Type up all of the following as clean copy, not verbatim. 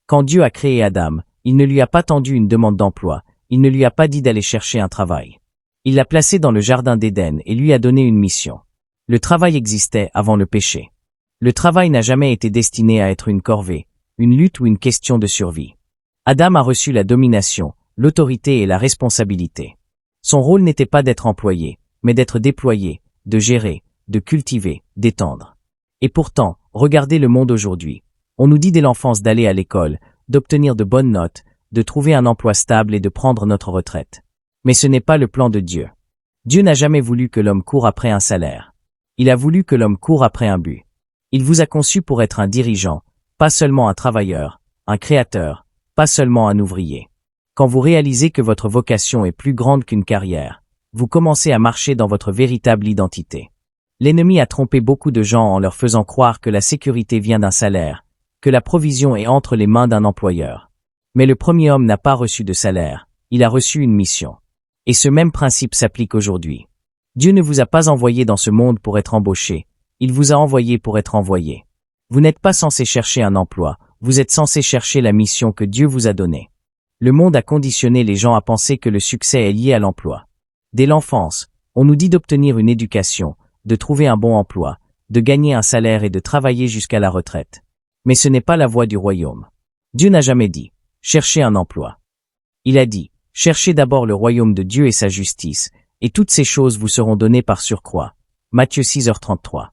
Quand Dieu a créé Adam, il ne lui a pas tendu une demande d'emploi, il ne lui a pas dit d'aller chercher un travail. Il l'a placé dans le jardin d'Éden et lui a donné une mission. Le travail existait avant le péché. Le travail n'a jamais été destiné à être une corvée, une lutte ou une question de survie. Adam a reçu la domination, l'autorité et la responsabilité. Son rôle n'était pas d'être employé, mais d'être déployé, de gérer, de cultiver, d'étendre. Et pourtant, regardez le monde aujourd'hui. On nous dit dès l'enfance d'aller à l'école, d'obtenir de bonnes notes, de trouver un emploi stable et de prendre notre retraite. Mais ce n'est pas le plan de Dieu. Dieu n'a jamais voulu que l'homme court après un salaire. Il a voulu que l'homme court après un but. Il vous a conçu pour être un dirigeant, pas seulement un travailleur, un créateur, pas seulement un ouvrier. Quand vous réalisez que votre vocation est plus grande qu'une carrière, vous commencez à marcher dans votre véritable identité. L'ennemi a trompé beaucoup de gens en leur faisant croire que la sécurité vient d'un salaire, que la provision est entre les mains d'un employeur. Mais le premier homme n'a pas reçu de salaire, il a reçu une mission. Et ce même principe s'applique aujourd'hui. Dieu ne vous a pas envoyé dans ce monde pour être embauché, il vous a envoyé pour être envoyé. Vous n'êtes pas censé chercher un emploi, vous êtes censé chercher la mission que Dieu vous a donnée. Le monde a conditionné les gens à penser que le succès est lié à l'emploi. Dès l'enfance, on nous dit d'obtenir une éducation, de trouver un bon emploi, de gagner un salaire et de travailler jusqu'à la retraite. Mais ce n'est pas la voie du royaume. Dieu n'a jamais dit « cherchez un emploi ». Il a dit « cherchez d'abord le royaume de Dieu et sa justice, et toutes ces choses vous seront données par surcroît ». Matthieu 6h33.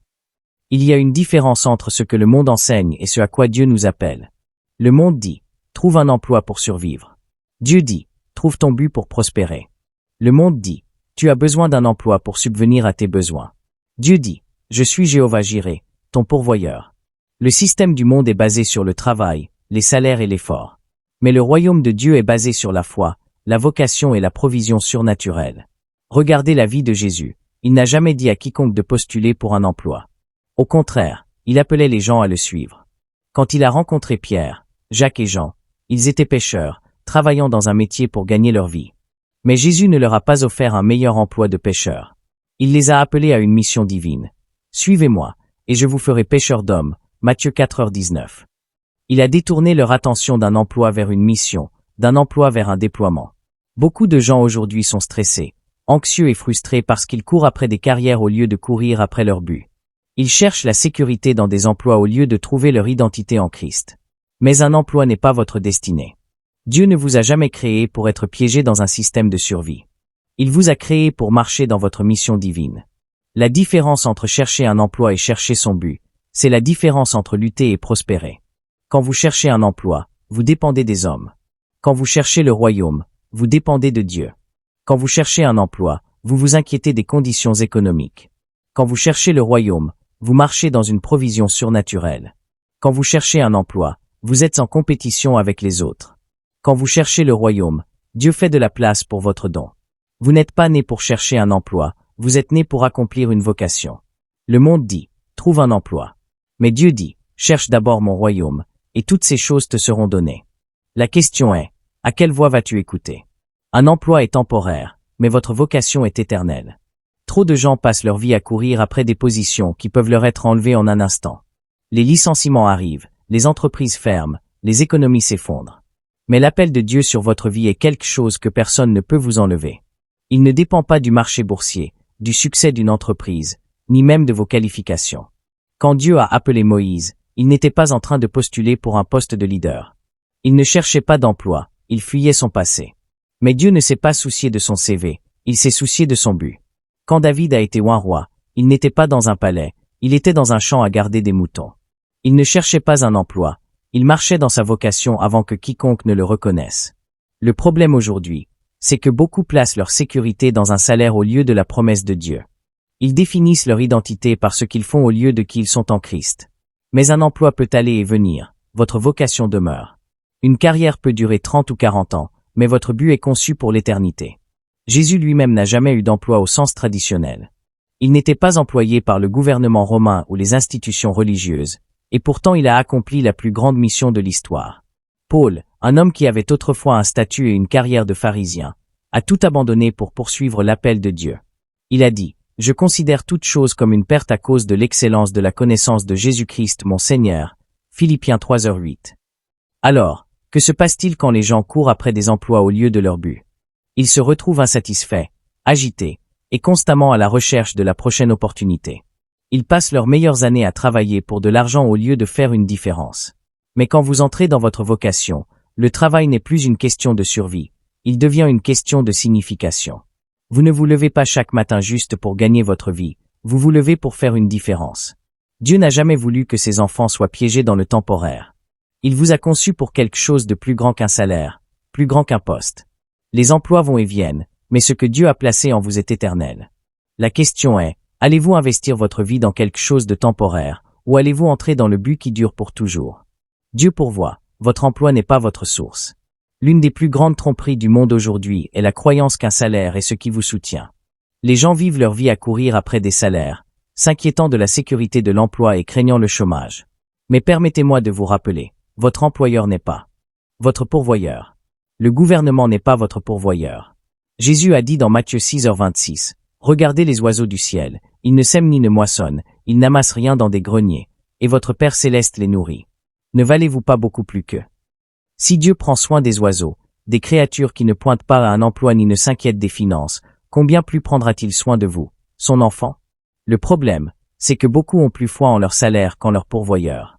Il y a une différence entre ce que le monde enseigne et ce à quoi Dieu nous appelle. Le monde dit « trouve un emploi pour survivre ». Dieu dit « trouve ton but pour prospérer ». Le monde dit « tu as besoin d'un emploi pour subvenir à tes besoins ». Dieu dit « je suis Jéhovah Jireh, ton pourvoyeur ». Le système du monde est basé sur le travail, les salaires et l'effort. Mais le royaume de Dieu est basé sur la foi, la vocation et la provision surnaturelle. Regardez la vie de Jésus, il n'a jamais dit à quiconque de postuler pour un emploi. Au contraire, il appelait les gens à le suivre. Quand il a rencontré Pierre, Jacques et Jean, ils étaient pêcheurs, travaillant dans un métier pour gagner leur vie. Mais Jésus ne leur a pas offert un meilleur emploi de pêcheurs. Il les a appelés à une mission divine. « Suivez-moi, et je vous ferai pêcheurs d'hommes » Matthieu 4h19. Il a détourné leur attention d'un emploi vers une mission, d'un emploi vers un déploiement. Beaucoup de gens aujourd'hui sont stressés, anxieux et frustrés parce qu'ils courent après des carrières au lieu de courir après leur but. Ils cherchent la sécurité dans des emplois au lieu de trouver leur identité en Christ. Mais un emploi n'est pas votre destinée. Dieu ne vous a jamais créé pour être piégé dans un système de survie. Il vous a créé pour marcher dans votre mission divine. La différence entre chercher un emploi et chercher son but, c'est la différence entre lutter et prospérer. Quand vous cherchez un emploi, vous dépendez des hommes. Quand vous cherchez le royaume, vous dépendez de Dieu. Quand vous cherchez un emploi, vous vous inquiétez des conditions économiques. Quand vous cherchez le royaume, vous marchez dans une provision surnaturelle. Quand vous cherchez un emploi, vous êtes en compétition avec les autres. Quand vous cherchez le royaume, Dieu fait de la place pour votre don. Vous n'êtes pas né pour chercher un emploi, vous êtes né pour accomplir une vocation. Le monde dit, trouve un emploi. Mais Dieu dit, cherche d'abord mon royaume, et toutes ces choses te seront données. La question est, à quelle voix vas-tu écouter? Un emploi est temporaire, mais votre vocation est éternelle. Trop de gens passent leur vie à courir après des positions qui peuvent leur être enlevées en un instant. Les licenciements arrivent, les entreprises ferment, les économies s'effondrent. Mais l'appel de Dieu sur votre vie est quelque chose que personne ne peut vous enlever. Il ne dépend pas du marché boursier, du succès d'une entreprise, ni même de vos qualifications. Quand Dieu a appelé Moïse, il n'était pas en train de postuler pour un poste de leader. Il ne cherchait pas d'emploi, il fuyait son passé. Mais Dieu ne s'est pas soucié de son CV, il s'est soucié de son but. Quand David a été oint roi, il n'était pas dans un palais, il était dans un champ à garder des moutons. Il ne cherchait pas un emploi, il marchait dans sa vocation avant que quiconque ne le reconnaisse. Le problème aujourd'hui, c'est que beaucoup placent leur sécurité dans un salaire au lieu de la promesse de Dieu. Ils définissent leur identité par ce qu'ils font au lieu de qui ils sont en Christ. Mais un emploi peut aller et venir, votre vocation demeure. Une carrière peut durer 30 ou 40 ans, mais votre but est conçu pour l'éternité. Jésus lui-même n'a jamais eu d'emploi au sens traditionnel. Il n'était pas employé par le gouvernement romain ou les institutions religieuses, et pourtant il a accompli la plus grande mission de l'histoire. Paul, un homme qui avait autrefois un statut et une carrière de pharisien, a tout abandonné pour poursuivre l'appel de Dieu. Il a dit, « Je considère toute chose comme une perte à cause de l'excellence de la connaissance de Jésus-Christ mon Seigneur. » Philippiens 3h8. Alors, Que se passe-t-il quand les gens courent après des emplois au lieu de leur but? Ils se retrouvent insatisfaits, agités, et constamment à la recherche de la prochaine opportunité. Ils passent leurs meilleures années à travailler pour de l'argent au lieu de faire une différence. Mais quand vous entrez dans votre vocation, le travail n'est plus une question de survie, il devient une question de signification. Vous ne vous levez pas chaque matin juste pour gagner votre vie, vous vous levez pour faire une différence. Dieu n'a jamais voulu que ses enfants soient piégés dans le temporaire. Il vous a conçu pour quelque chose de plus grand qu'un salaire, plus grand qu'un poste. Les emplois vont et viennent, mais ce que Dieu a placé en vous est éternel. La question est, allez-vous investir votre vie dans quelque chose de temporaire, ou allez-vous entrer dans le but qui dure pour toujours? Dieu pourvoit, votre emploi n'est pas votre source. L'une des plus grandes tromperies du monde aujourd'hui est la croyance qu'un salaire est ce qui vous soutient. Les gens vivent leur vie à courir après des salaires, s'inquiétant de la sécurité de l'emploi et craignant le chômage. Mais permettez-moi de vous rappeler, votre employeur n'est pas votre pourvoyeur. Le gouvernement n'est pas votre pourvoyeur. Jésus a dit dans Matthieu 6h26, « Regardez les oiseaux du ciel, ils ne sèment ni ne moissonnent, ils n'amassent rien dans des greniers, et votre Père céleste les nourrit. Ne valez-vous pas beaucoup plus qu'eux? » Si Dieu prend soin des oiseaux, des créatures qui ne pointent pas à un emploi ni ne s'inquiètent des finances, combien plus prendra-t-il soin de vous, son enfant? Le problème, c'est que beaucoup ont plus foi en leur salaire qu'en leur pourvoyeur.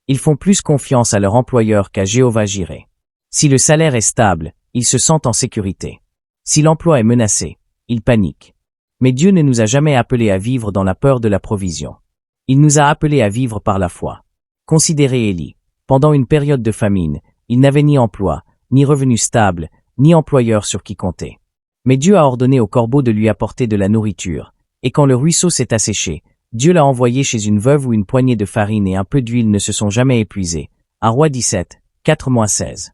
Ils font plus confiance à leur employeur qu'à Jéhovah-Jireh. Si le salaire est stable, ils se sentent en sécurité. Si l'emploi est menacé, ils paniquent. Mais Dieu ne nous a jamais appelés à vivre dans la peur de la provision. Il nous a appelés à vivre par la foi. Considérez Élie. Pendant une période de famine, il n'avait ni emploi, ni revenu stable, ni employeur sur qui compter. Mais Dieu a ordonné au corbeau de lui apporter de la nourriture, et quand le ruisseau s'est asséché, Dieu l'a envoyé chez une veuve où une poignée de farine et un peu d'huile ne se sont jamais épuisés. 1 Roi 17, 4-16.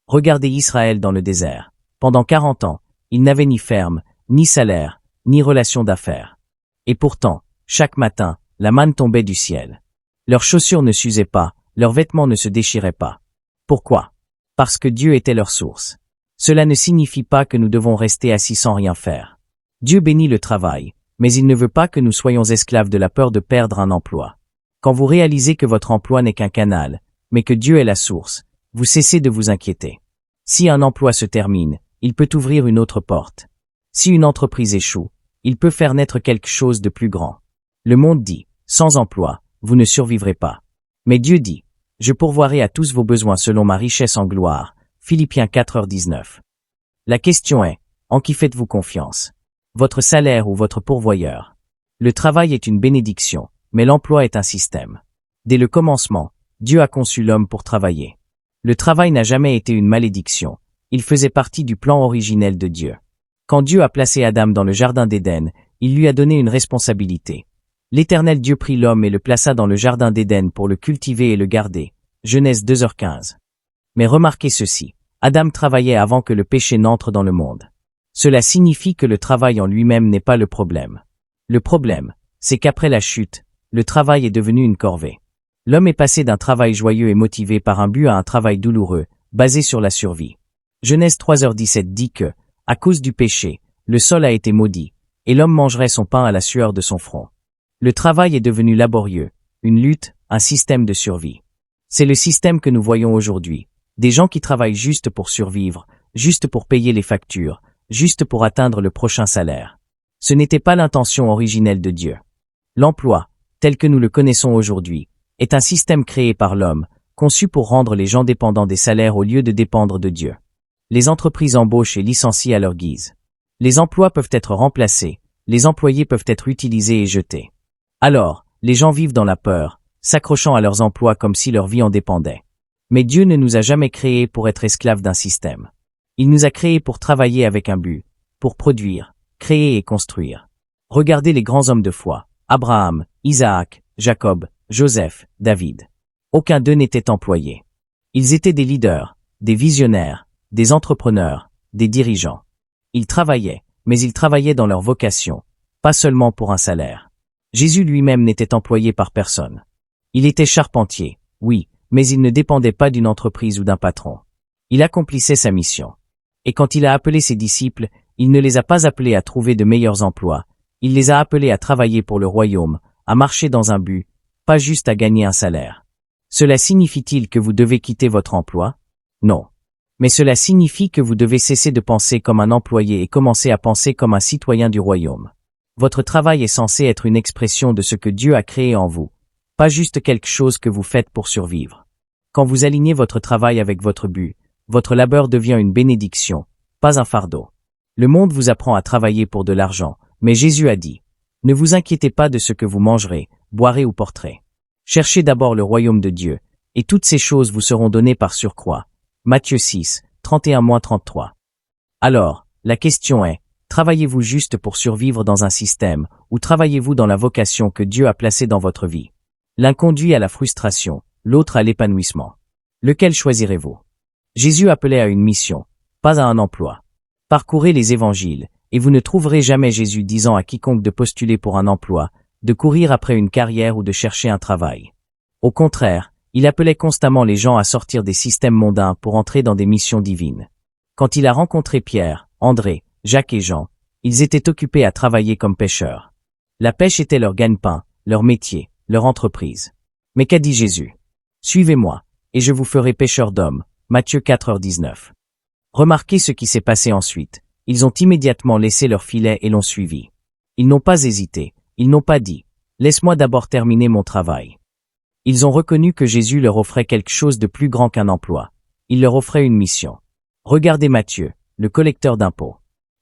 Regardez Israël dans le désert. Pendant 40 ans, il n'avait ni ferme, ni salaire, ni relation d'affaires. Et pourtant, chaque matin, la manne tombait du ciel. Leurs chaussures ne s'usaient pas, leurs vêtements ne se déchiraient pas. Pourquoi? Parce que Dieu était leur source. Cela ne signifie pas que nous devons rester assis sans rien faire. Dieu bénit le travail, mais il ne veut pas que nous soyons esclaves de la peur de perdre un emploi. Quand vous réalisez que votre emploi n'est qu'un canal, mais que Dieu est la source, vous cessez de vous inquiéter. Si un emploi se termine, il peut ouvrir une autre porte. Si une entreprise échoue, il peut faire naître quelque chose de plus grand. Le monde dit, sans emploi, vous ne survivrez pas. Mais Dieu dit, je pourvoirai à tous vos besoins selon ma richesse en gloire. Philippiens 4h19. La question est, en qui faites-vous confiance? Votre salaire ou votre pourvoyeur? Le travail est une bénédiction, mais l'emploi est un système. Dès le commencement, Dieu a conçu l'homme pour travailler. Le travail n'a jamais été une malédiction, il faisait partie du plan originel de Dieu. Quand Dieu a placé Adam dans le jardin d'Éden, il lui a donné une responsabilité. L'Éternel Dieu prit l'homme et le plaça dans le jardin d'Éden pour le cultiver et le garder. Genèse 2h15. Mais remarquez ceci, Adam travaillait avant que le péché n'entre dans le monde. Cela signifie que le travail en lui-même n'est pas le problème. Le problème, c'est qu'après la chute, le travail est devenu une corvée. L'homme est passé d'un travail joyeux et motivé par un but à un travail douloureux, basé sur la survie. Genèse 3h17 dit que, à cause du péché, le sol a été maudit, et l'homme mangerait son pain à la sueur de son front. Le travail est devenu laborieux, une lutte, un système de survie. C'est le système que nous voyons aujourd'hui. Des gens qui travaillent juste pour survivre, juste pour payer les factures, juste pour atteindre le prochain salaire. Ce n'était pas l'intention originelle de Dieu. L'emploi, tel que nous le connaissons aujourd'hui, est un système créé par l'homme, conçu pour rendre les gens dépendants des salaires au lieu de dépendre de Dieu. Les entreprises embauchent et licencient à leur guise. Les emplois peuvent être remplacés, les employés peuvent être utilisés et jetés. Alors, les gens vivent dans la peur, s'accrochant à leurs emplois comme si leur vie en dépendait. Mais Dieu ne nous a jamais créés pour être esclaves d'un système. Il nous a créés pour travailler avec un but, pour produire, créer et construire. Regardez les grands hommes de foi, Abraham, Isaac, Jacob, Joseph, David. Aucun d'eux n'était employé. Ils étaient des leaders, des visionnaires, des entrepreneurs, des dirigeants. Ils travaillaient, mais ils travaillaient dans leur vocation, pas seulement pour un salaire. Jésus lui-même n'était employé par personne. Il était charpentier, oui, mais il ne dépendait pas d'une entreprise ou d'un patron. Il accomplissait sa mission. Et quand il a appelé ses disciples, il ne les a pas appelés à trouver de meilleurs emplois, il les a appelés à travailler pour le royaume, à marcher dans un but, pas juste à gagner un salaire. Cela signifie-t-il que vous devez quitter votre emploi? Non. Mais cela signifie que vous devez cesser de penser comme un employé et commencer à penser comme un citoyen du royaume. Votre travail est censé être une expression de ce que Dieu a créé en vous, pas juste quelque chose que vous faites pour survivre. Quand vous alignez votre travail avec votre but, votre labeur devient une bénédiction, pas un fardeau. Le monde vous apprend à travailler pour de l'argent, mais Jésus a dit, « Ne vous inquiétez pas de ce que vous mangerez, boirez ou porterez. Cherchez d'abord le royaume de Dieu, et toutes ces choses vous seront données par surcroît. » Matthieu 6, 31-33. Alors, la question est, travaillez-vous juste pour survivre dans un système, ou travaillez-vous dans la vocation que Dieu a placée dans votre vie? L'un conduit à la frustration, l'autre à l'épanouissement. Lequel choisirez-vous? Jésus appelait à une mission, pas à un emploi. Parcourez les évangiles, et vous ne trouverez jamais Jésus disant à quiconque de postuler pour un emploi, de courir après une carrière ou de chercher un travail. Au contraire, il appelait constamment les gens à sortir des systèmes mondains pour entrer dans des missions divines. Quand il a rencontré Pierre, André, Jacques et Jean, ils étaient occupés à travailler comme pêcheurs. La pêche était leur gagne-pain, leur métier, leur entreprise. Mais qu'a dit Jésus? Suivez-moi, et je vous ferai pêcheurs d'hommes. Matthieu 4h19. Remarquez ce qui s'est passé ensuite. Ils ont immédiatement laissé leur filet et l'ont suivi. Ils n'ont pas hésité, ils n'ont pas dit « Laisse-moi d'abord terminer mon travail ». Ils ont reconnu que Jésus leur offrait quelque chose de plus grand qu'un emploi. Il leur offrait une mission. Regardez Matthieu, le collecteur d'impôts.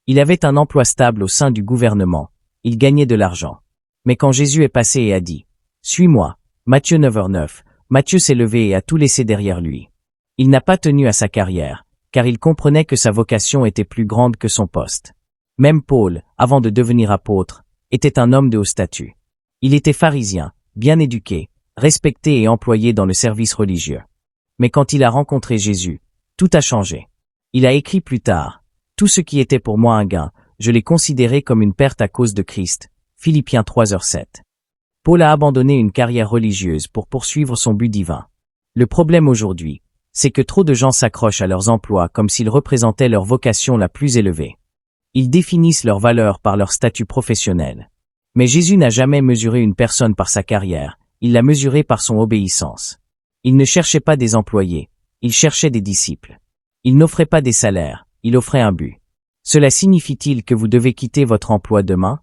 Il avait un emploi stable au sein du gouvernement. Il gagnait de l'argent. Mais quand Jésus est passé et a dit « Suis-moi », Matthieu 9h9, Matthieu s'est levé et a tout laissé derrière lui. Il n'a pas tenu à sa carrière, car il comprenait que sa vocation était plus grande que son poste. Même Paul, avant de devenir apôtre, était un homme de haut statut. Il était pharisien, bien éduqué, respecté et employé dans le service religieux. Mais quand il a rencontré Jésus, tout a changé. Il a écrit plus tard, « Tout ce qui était pour moi un gain, je l'ai considéré comme une perte à cause de Christ. » Philippiens 3h7. Paul a abandonné une carrière religieuse pour poursuivre son but divin. Le problème aujourd'hui, c'est que trop de gens s'accrochent à leurs emplois comme s'ils représentaient leur vocation la plus élevée. Ils définissent leur valeur par leur statut professionnel. Mais Jésus n'a jamais mesuré une personne par sa carrière, il l'a mesurée par son obéissance. Il ne cherchait pas des employés, il cherchait des disciples. Il n'offrait pas des salaires, il offrait un but. Cela signifie-t-il que vous devez quitter votre emploi demain?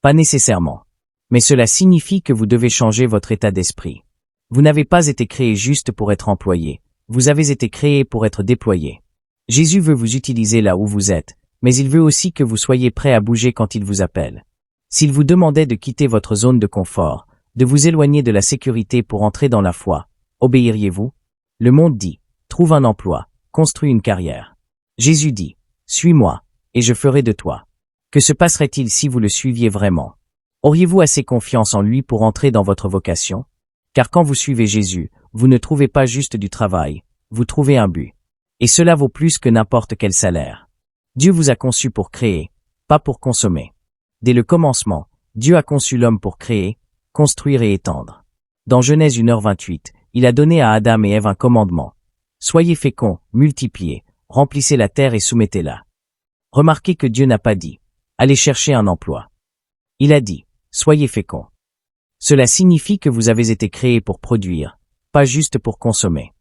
Pas nécessairement. Mais cela signifie que vous devez changer votre état d'esprit. Vous n'avez pas été créé juste pour être employé. Vous avez été créé pour être déployé. Jésus veut vous utiliser là où vous êtes, mais il veut aussi que vous soyez prêt à bouger quand il vous appelle. S'il vous demandait de quitter votre zone de confort, de vous éloigner de la sécurité pour entrer dans la foi, obéiriez-vous? Le monde dit, trouve un emploi, construis une carrière. Jésus dit, suis-moi, et je ferai de toi. Que se passerait-il si vous le suiviez vraiment? Auriez-vous assez confiance en lui pour entrer dans votre vocation? Car quand vous suivez Jésus, vous ne trouvez pas juste du travail, vous trouvez un but. Et cela vaut plus que n'importe quel salaire. Dieu vous a conçu pour créer, pas pour consommer. Dès le commencement, Dieu a conçu l'homme pour créer, construire et étendre. Dans Genèse 1h28, il a donné à Adam et Ève un commandement. Soyez féconds, multipliez, remplissez la terre et soumettez-la. Remarquez que Dieu n'a pas dit, allez chercher un emploi. Il a dit, soyez féconds. Cela signifie que vous avez été créés pour produire, pas juste pour consommer.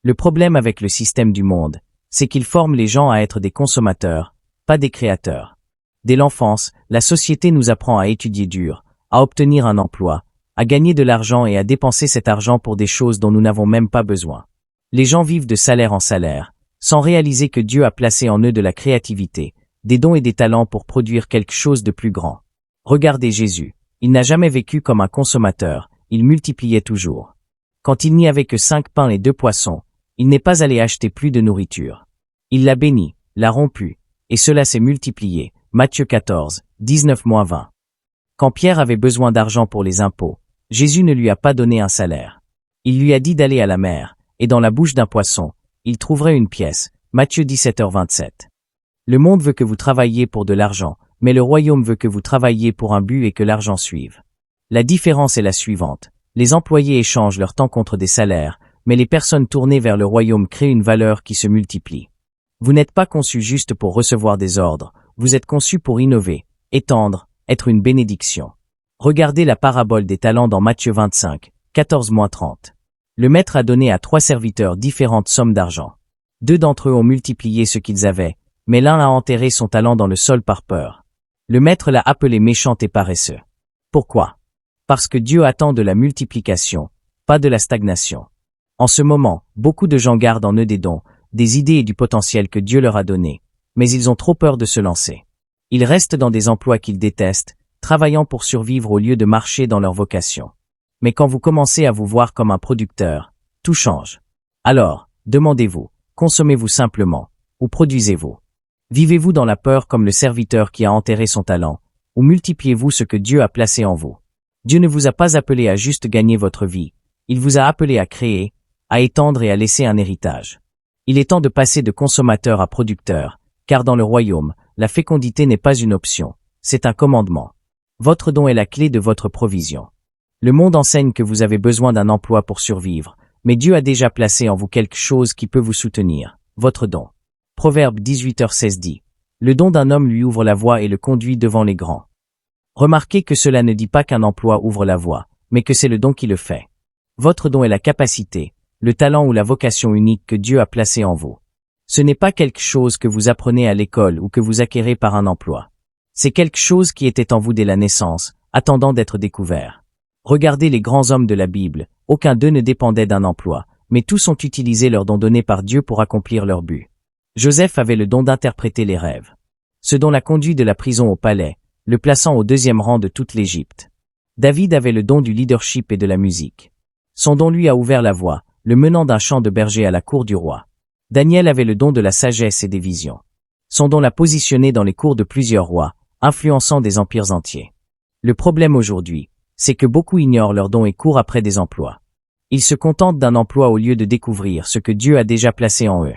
Le problème avec le système du monde, c'est qu'il forme les gens à être des consommateurs, pas des créateurs. Dès l'enfance, la société nous apprend à étudier dur, à obtenir un emploi, à gagner de l'argent et à dépenser cet argent pour des choses dont nous n'avons même pas besoin. Les gens vivent de salaire en salaire, sans réaliser que Dieu a placé en eux de la créativité, des dons et des talents pour produire quelque chose de plus grand. Regardez Jésus, il n'a jamais vécu comme un consommateur, il multipliait toujours. Quand il n'y avait que 5 pains et 2 poissons, il n'est pas allé acheter plus de nourriture. Il l'a béni, l'a rompu, et cela s'est multiplié. Matthieu 14, 19-20. Quand Pierre avait besoin d'argent pour les impôts, Jésus ne lui a pas donné un salaire. Il lui a dit d'aller à la mer, et dans la bouche d'un poisson, il trouverait une pièce. Matthieu 17h27. Le monde veut que vous travailliez pour de l'argent, mais le royaume veut que vous travailliez pour un but et que l'argent suive. La différence est la suivante. Les employés échangent leur temps contre des salaires, mais les personnes tournées vers le royaume créent une valeur qui se multiplie. Vous n'êtes pas conçu juste pour recevoir des ordres, vous êtes conçu pour innover, étendre, être une bénédiction. Regardez la parabole des talents dans Matthieu 25, 14-30. Le maître a donné à 3 serviteurs différentes sommes d'argent. 2 d'entre eux ont multiplié ce qu'ils avaient, mais l'un a enterré son talent dans le sol par peur. Le maître l'a appelé méchant et paresseux. Pourquoi? Parce que Dieu attend de la multiplication, pas de la stagnation. En ce moment, beaucoup de gens gardent en eux des dons, des idées et du potentiel que Dieu leur a donné, mais ils ont trop peur de se lancer. Ils restent dans des emplois qu'ils détestent, travaillant pour survivre au lieu de marcher dans leur vocation. Mais quand vous commencez à vous voir comme un producteur, tout change. Alors, demandez-vous, consommez-vous simplement, ou produisez-vous? Vivez-vous dans la peur comme le serviteur qui a enterré son talent, ou multipliez-vous ce que Dieu a placé en vous? Dieu ne vous a pas appelé à juste gagner votre vie, il vous a appelé à créer, à étendre et à laisser un héritage. Il est temps de passer de consommateur à producteur, car dans le royaume, la fécondité n'est pas une option, c'est un commandement. Votre don est la clé de votre provision. Le monde enseigne que vous avez besoin d'un emploi pour survivre, mais Dieu a déjà placé en vous quelque chose qui peut vous soutenir, votre don. Proverbe 18h16 dit, « Le don d'un homme lui ouvre la voie et le conduit devant les grands. » Remarquez que cela ne dit pas qu'un emploi ouvre la voie, mais que c'est le don qui le fait. Votre don est la capacité, le talent ou la vocation unique que Dieu a placé en vous. Ce n'est pas quelque chose que vous apprenez à l'école ou que vous acquérez par un emploi. C'est quelque chose qui était en vous dès la naissance, attendant d'être découvert. Regardez les grands hommes de la Bible, aucun d'eux ne dépendait d'un emploi, mais tous ont utilisé leur don donné par Dieu pour accomplir leur but. Joseph avait le don d'interpréter les rêves. Ce don l'a conduit de la prison au palais, le plaçant au 2e rang de toute l'Égypte. David avait le don du leadership et de la musique. Son don lui a ouvert la voie, le menant d'un champ de berger à la cour du roi. Daniel avait le don de la sagesse et des visions. Son don l'a positionné dans les cours de plusieurs rois, influençant des empires entiers. Le problème aujourd'hui, c'est que beaucoup ignorent leur don et courent après des emplois. Ils se contentent d'un emploi au lieu de découvrir ce que Dieu a déjà placé en eux.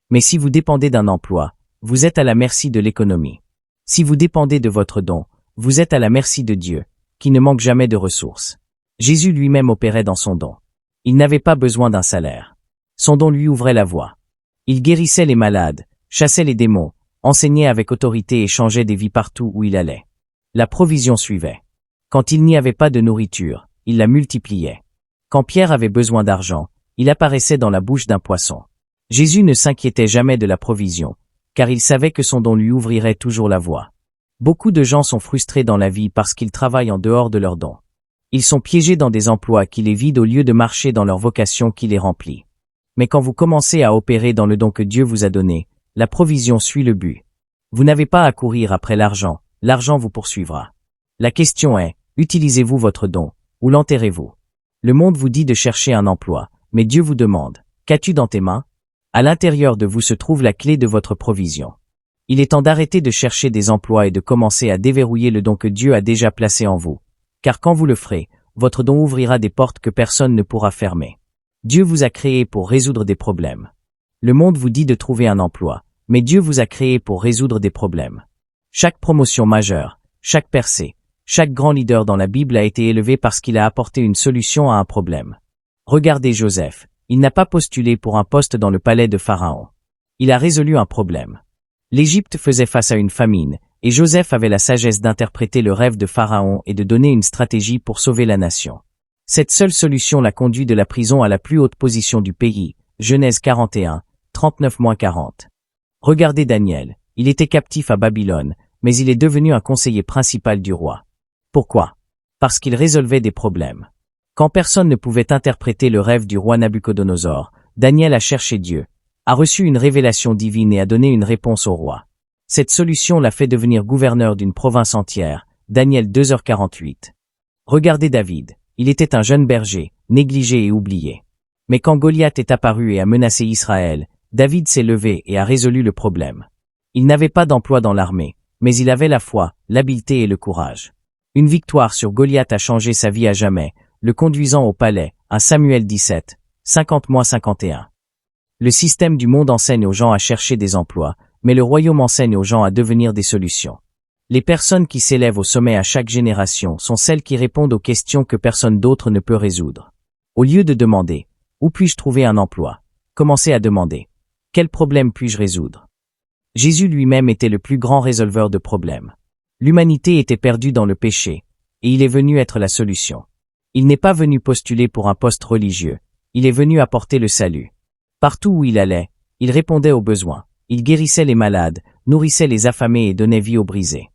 Mais si vous dépendez d'un emploi, vous êtes à la merci de l'économie. Si vous dépendez de votre don, vous êtes à la merci de Dieu, qui ne manque jamais de ressources. Jésus lui-même opérait dans son don. Il n'avait pas besoin d'un salaire. Son don lui ouvrait la voie. Il guérissait les malades, chassait les démons, enseignait avec autorité et changeait des vies partout où il allait. La provision suivait. Quand il n'y avait pas de nourriture, il la multipliait. Quand Pierre avait besoin d'argent, il apparaissait dans la bouche d'un poisson. Jésus ne s'inquiétait jamais de la provision, car il savait que son don lui ouvrirait toujours la voie. Beaucoup de gens sont frustrés dans la vie parce qu'ils travaillent en dehors de leur don. Ils sont piégés dans des emplois qui les vident au lieu de marcher dans leur vocation qui les remplit. Mais quand vous commencez à opérer dans le don que Dieu vous a donné, la provision suit le but. Vous n'avez pas à courir après l'argent, l'argent vous poursuivra. La question est, utilisez-vous votre don, ou l'enterrez-vous? Le monde vous dit de chercher un emploi, mais Dieu vous demande, qu'as-tu dans tes mains? À l'intérieur de vous se trouve la clé de votre provision. Il est temps d'arrêter de chercher des emplois et de commencer à déverrouiller le don que Dieu a déjà placé en vous. Car quand vous le ferez, votre don ouvrira des portes que personne ne pourra fermer. Dieu vous a créé pour résoudre des problèmes. Le monde vous dit de trouver un emploi, mais Dieu vous a créé pour résoudre des problèmes. Chaque promotion majeure, chaque percée, chaque grand leader dans la Bible a été élevé parce qu'il a apporté une solution à un problème. Regardez Joseph, il n'a pas postulé pour un poste dans le palais de Pharaon. Il a résolu un problème. L'Égypte faisait face à une famine, et Joseph avait la sagesse d'interpréter le rêve de Pharaon et de donner une stratégie pour sauver la nation. Cette seule solution l'a conduit de la prison à la plus haute position du pays, Genèse 41, 39-40. Regardez Daniel, il était captif à Babylone, mais il est devenu un conseiller principal du roi. Pourquoi? Parce qu'il résolvait des problèmes. Quand personne ne pouvait interpréter le rêve du roi Nabuchodonosor, Daniel a cherché Dieu, a reçu une révélation divine et a donné une réponse au roi. Cette solution l'a fait devenir gouverneur d'une province entière, Daniel 2h48. Regardez David, il était un jeune berger, négligé et oublié. Mais quand Goliath est apparu et a menacé Israël, David s'est levé et a résolu le problème. Il n'avait pas d'emploi dans l'armée, mais il avait la foi, l'habileté et le courage. Une victoire sur Goliath a changé sa vie à jamais, le conduisant au palais, 1 Samuel 17, 50-51. Le système du monde enseigne aux gens à chercher des emplois, mais le royaume enseigne aux gens à devenir des solutions. Les personnes qui s'élèvent au sommet à chaque génération sont celles qui répondent aux questions que personne d'autre ne peut résoudre. Au lieu de demander « Où puis-je trouver un emploi ?», commencez à demander « Quel problème puis-je résoudre ?» Jésus lui-même était le plus grand résolveur de problèmes. L'humanité était perdue dans le péché, et il est venu être la solution. Il n'est pas venu postuler pour un poste religieux, il est venu apporter le salut. Partout où il allait, Il répondait aux besoins. Il guérissait les malades, nourrissait les affamés et donnait vie aux brisés.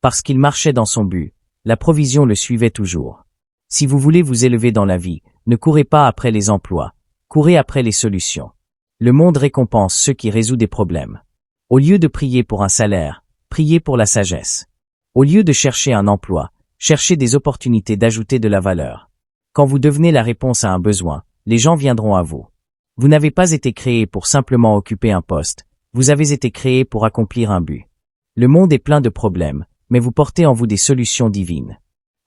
Parce qu'il marchait dans son but, la provision le suivait toujours. Si vous voulez vous élever dans la vie, ne courez pas après les emplois, courez après les solutions. Le monde récompense ceux qui résolvent des problèmes. Au lieu de prier pour un salaire, priez pour la sagesse. Au lieu de chercher un emploi, cherchez des opportunités d'ajouter de la valeur. Quand vous devenez la réponse à un besoin, les gens viendront à vous. Vous n'avez pas été créé pour simplement occuper un poste, vous avez été créé pour accomplir un but. Le monde est plein de problèmes, mais vous portez en vous des solutions divines.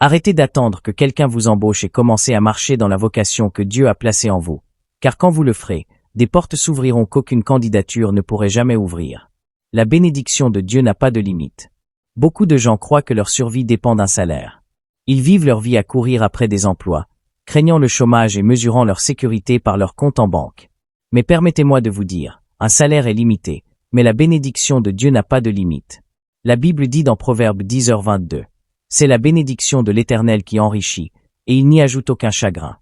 Arrêtez d'attendre que quelqu'un vous embauche et commencez à marcher dans la vocation que Dieu a placée en vous. Car quand vous le ferez, des portes s'ouvriront qu'aucune candidature ne pourrait jamais ouvrir. La bénédiction de Dieu n'a pas de limite. Beaucoup de gens croient que leur survie dépend d'un salaire. Ils vivent leur vie à courir après des emplois, craignant le chômage et mesurant leur sécurité par leur compte en banque. Mais permettez-moi de vous dire, un salaire est limité, mais la bénédiction de Dieu n'a pas de limite. La Bible dit dans Proverbe 10h22, « C'est la bénédiction de l'Éternel qui enrichit, et il n'y ajoute aucun chagrin. »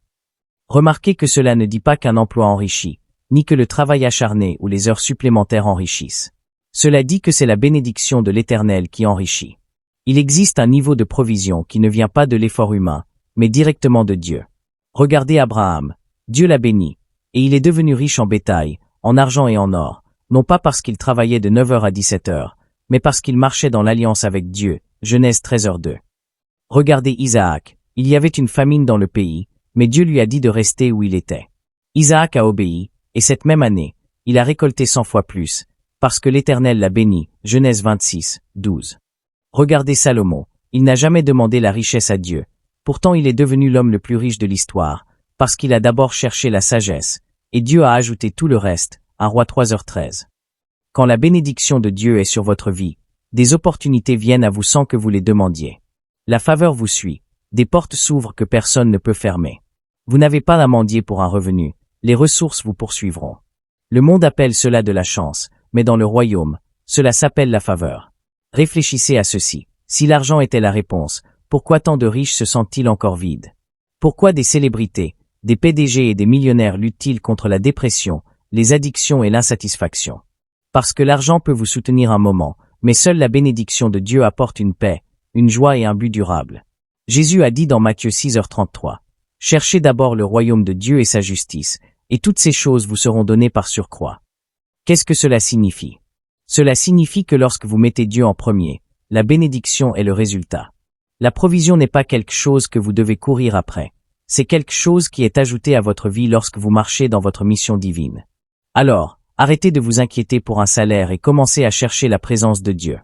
Remarquez que cela ne dit pas qu'un emploi enrichit, ni que le travail acharné ou les heures supplémentaires enrichissent. Cela dit que c'est la bénédiction de l'Éternel qui enrichit. Il existe un niveau de provision qui ne vient pas de l'effort humain, mais directement de Dieu. Regardez Abraham, Dieu l'a béni, et il est devenu riche en bétail, en argent et en or, non pas parce qu'il travaillait de 9h à 17h, mais parce qu'il marchait dans l'alliance avec Dieu, Genèse 13h2. Regardez Isaac, il y avait une famine dans le pays, mais Dieu lui a dit de rester où il était. Isaac a obéi, et cette même année, il a récolté 100 fois plus, parce que l'Éternel l'a béni, Genèse 26:12. Regardez Salomon, il n'a jamais demandé la richesse à Dieu, pourtant il est devenu l'homme le plus riche de l'histoire, parce qu'il a d'abord cherché la sagesse, et Dieu a ajouté tout le reste, 1 Roi 3h13. Quand la bénédiction de Dieu est sur votre vie, des opportunités viennent à vous sans que vous les demandiez. La faveur vous suit, des portes s'ouvrent que personne ne peut fermer. Vous n'avez pas à mendier pour un revenu, les ressources vous poursuivront. Le monde appelle cela de la chance, mais dans le royaume, cela s'appelle la faveur. Réfléchissez à ceci, si l'argent était la réponse, pourquoi tant de riches se sentent-ils encore vides? Pourquoi des célébrités, des PDG et des millionnaires luttent-ils contre la dépression, les addictions et l'insatisfaction? Parce que l'argent peut vous soutenir un moment, mais seule la bénédiction de Dieu apporte une paix, une joie et un but durable. Jésus a dit dans Matthieu 6h33, « Cherchez d'abord le royaume de Dieu et sa justice, et toutes ces choses vous seront données par surcroît. » Qu'est-ce que cela signifie? Cela signifie que lorsque vous mettez Dieu en premier, la bénédiction est le résultat. La provision n'est pas quelque chose que vous devez courir après, c'est quelque chose qui est ajouté à votre vie lorsque vous marchez dans votre mission divine. Alors, arrêtez de vous inquiéter pour un salaire et commencez à chercher la présence de Dieu.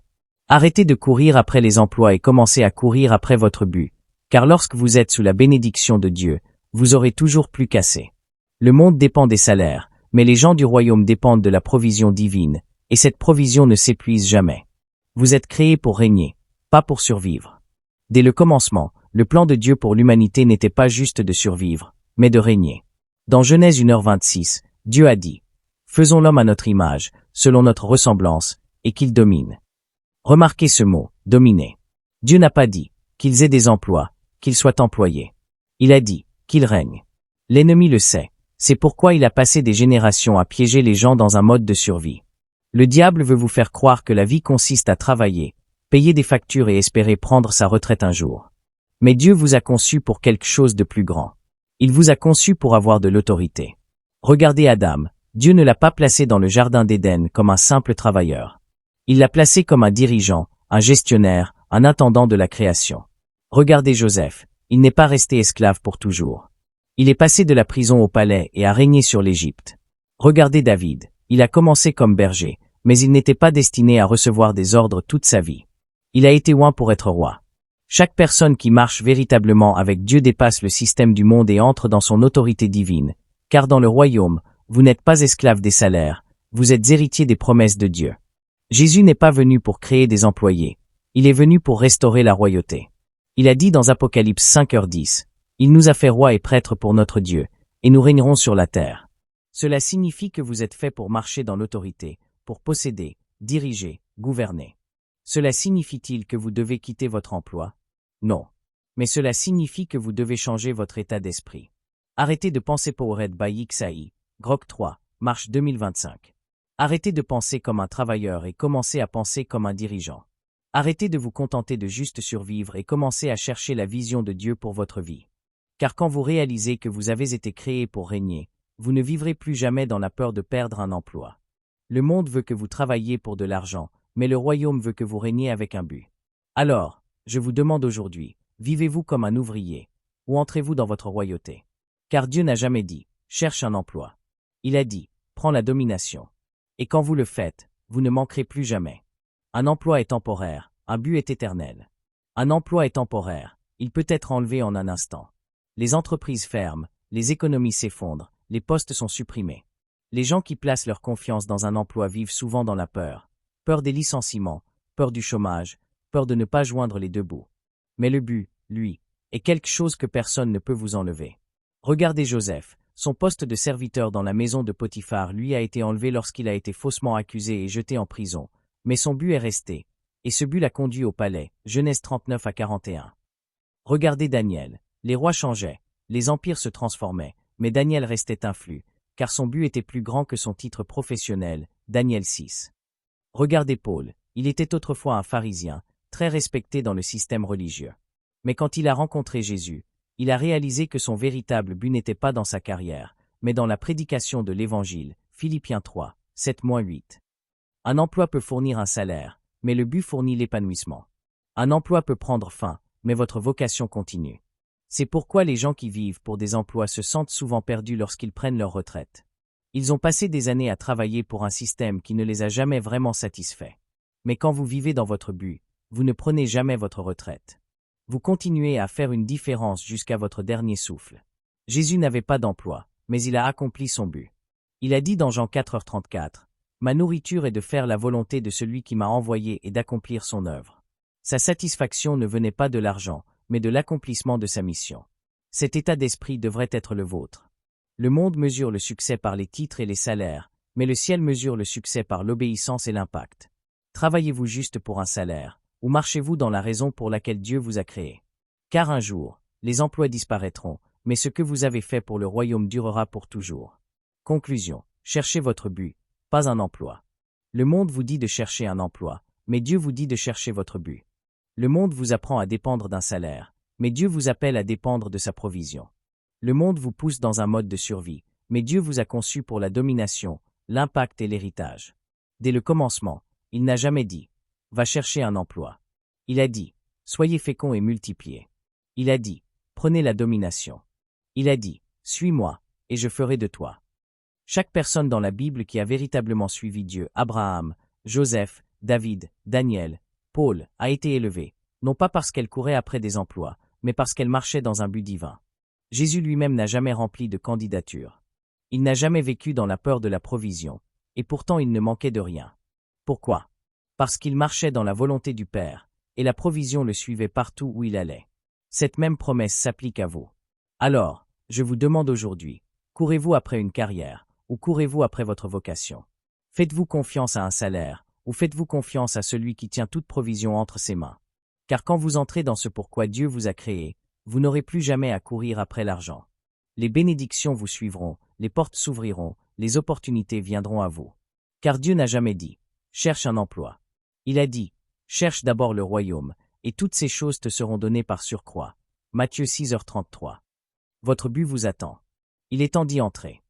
Arrêtez de courir après les emplois et commencez à courir après votre but, car lorsque vous êtes sous la bénédiction de Dieu, vous aurez toujours plus qu'assez. Le monde dépend des salaires, mais les gens du royaume dépendent de la provision divine, et cette provision ne s'épuise jamais. Vous êtes créés pour régner, pas pour survivre. Dès le commencement, le plan de Dieu pour l'humanité n'était pas juste de survivre, mais de régner. Dans Genèse 1h26, Dieu a dit, « Faisons l'homme à notre image, selon notre ressemblance, et qu'il domine. » Remarquez ce mot, dominer. Dieu n'a pas dit qu'ils aient des emplois, qu'ils soient employés. Il a dit qu'ils règnent. L'ennemi le sait, c'est pourquoi il a passé des générations à piéger les gens dans un mode de survie. Le diable veut vous faire croire que la vie consiste à travailler, payer des factures et espérer prendre sa retraite un jour. Mais Dieu vous a conçu pour quelque chose de plus grand. Il vous a conçu pour avoir de l'autorité. Regardez Adam, Dieu ne l'a pas placé dans le jardin d'Éden comme un simple travailleur. Il l'a placé comme un dirigeant, un gestionnaire, un intendant de la création. Regardez Joseph, il n'est pas resté esclave pour toujours. Il est passé de la prison au palais et a régné sur l'Égypte. Regardez David, il a commencé comme berger, mais il n'était pas destiné à recevoir des ordres toute sa vie. Il a été oint pour être roi. Chaque personne qui marche véritablement avec Dieu dépasse le système du monde et entre dans son autorité divine, car dans le royaume, vous n'êtes pas esclave des salaires, vous êtes héritier des promesses de Dieu. Jésus n'est pas venu pour créer des employés, il est venu pour restaurer la royauté. Il a dit dans Apocalypse 5h10, « Il nous a fait rois et prêtres pour notre Dieu, et nous régnerons sur la terre. » Cela signifie que vous êtes fait pour marcher dans l'autorité, pour posséder, diriger, gouverner. Cela signifie-t-il que vous devez quitter votre emploi? Non. Mais cela signifie que vous devez changer votre état d'esprit. Arrêtez de penser Powered by XAI, Grok 3, Marche 2025. Arrêtez de penser comme un travailleur et commencez à penser comme un dirigeant. Arrêtez de vous contenter de juste survivre et commencez à chercher la vision de Dieu pour votre vie. Car quand vous réalisez que vous avez été créé pour régner, vous ne vivrez plus jamais dans la peur de perdre un emploi. Le monde veut que vous travailliez pour de l'argent, mais le royaume veut que vous régniez avec un but. Alors, je vous demande aujourd'hui, vivez-vous comme un ouvrier, ou entrez-vous dans votre royauté? Car Dieu n'a jamais dit, cherche un emploi. Il a dit, prends la domination. Et quand vous le faites, vous ne manquerez plus jamais. Un emploi est temporaire, un but est éternel. Un emploi est temporaire, il peut être enlevé en un instant. Les entreprises ferment, les économies s'effondrent, les postes sont supprimés. Les gens qui placent leur confiance dans un emploi vivent souvent dans la peur. Peur des licenciements, peur du chômage, peur de ne pas joindre les deux bouts. Mais le but, lui, est quelque chose que personne ne peut vous enlever. Regardez Joseph, son poste de serviteur dans la maison de Potiphar lui a été enlevé lorsqu'il a été faussement accusé et jeté en prison, mais son but est resté, et ce but l'a conduit au palais, Genèse 39 à 41. Regardez Daniel, les rois changeaient, les empires se transformaient, mais Daniel restait influx, car son but était plus grand que son titre professionnel, Daniel 6. Regardez Paul, il était autrefois un pharisien, très respecté dans le système religieux. Mais quand il a rencontré Jésus, il a réalisé que son véritable but n'était pas dans sa carrière, mais dans la prédication de l'Évangile, Philippiens 3, 7-8. Un emploi peut fournir un salaire, mais le but fournit l'épanouissement. Un emploi peut prendre fin, mais votre vocation continue. C'est pourquoi les gens qui vivent pour des emplois se sentent souvent perdus lorsqu'ils prennent leur retraite. Ils ont passé des années à travailler pour un système qui ne les a jamais vraiment satisfaits. Mais quand vous vivez dans votre but, vous ne prenez jamais votre retraite. Vous continuez à faire une différence jusqu'à votre dernier souffle. Jésus n'avait pas d'emploi, mais il a accompli son but. Il a dit dans Jean 4h34, « Ma nourriture est de faire la volonté de celui qui m'a envoyé et d'accomplir son œuvre. » Sa satisfaction ne venait pas de l'argent, mais de l'accomplissement de sa mission. Cet état d'esprit devrait être le vôtre. Le monde mesure le succès par les titres et les salaires, mais le ciel mesure le succès par l'obéissance et l'impact. Travaillez-vous juste pour un salaire, ou marchez-vous dans la raison pour laquelle Dieu vous a créé? Car un jour, les emplois disparaîtront, mais ce que vous avez fait pour le royaume durera pour toujours. Conclusion. Cherchez votre but, pas un emploi. Le monde vous dit de chercher un emploi, mais Dieu vous dit de chercher votre but. Le monde vous apprend à dépendre d'un salaire, mais Dieu vous appelle à dépendre de sa provision. Le monde vous pousse dans un mode de survie, mais Dieu vous a conçu pour la domination, l'impact et l'héritage. Dès le commencement, il n'a jamais dit « Va chercher un emploi ». Il a dit « Soyez féconds et multipliez ». Il a dit « Prenez la domination ». Il a dit « Suis-moi, et je ferai de toi ». Chaque personne dans la Bible qui a véritablement suivi Dieu, Abraham, Joseph, David, Daniel, Paul, a été élevée, non pas parce qu'elle courait après des emplois, mais parce qu'elle marchait dans un but divin. Jésus lui-même n'a jamais rempli de candidature. Il n'a jamais vécu dans la peur de la provision, et pourtant il ne manquait de rien. Pourquoi? Parce qu'il marchait dans la volonté du Père, et la provision le suivait partout où il allait. Cette même promesse s'applique à vous. Alors, je vous demande aujourd'hui, courez-vous après une carrière, ou courez-vous après votre vocation? Faites-vous confiance à un salaire, ou faites-vous confiance à celui qui tient toute provision entre ses mains? Car quand vous entrez dans ce pourquoi Dieu vous a créé, vous n'aurez plus jamais à courir après l'argent. Les bénédictions vous suivront, les portes s'ouvriront, les opportunités viendront à vous. Car Dieu n'a jamais dit « Cherche un emploi ». Il a dit « Cherche d'abord le royaume, et toutes ces choses te seront données par surcroît. » Matthieu 6h33. Votre but vous attend. Il est temps d'y entrer.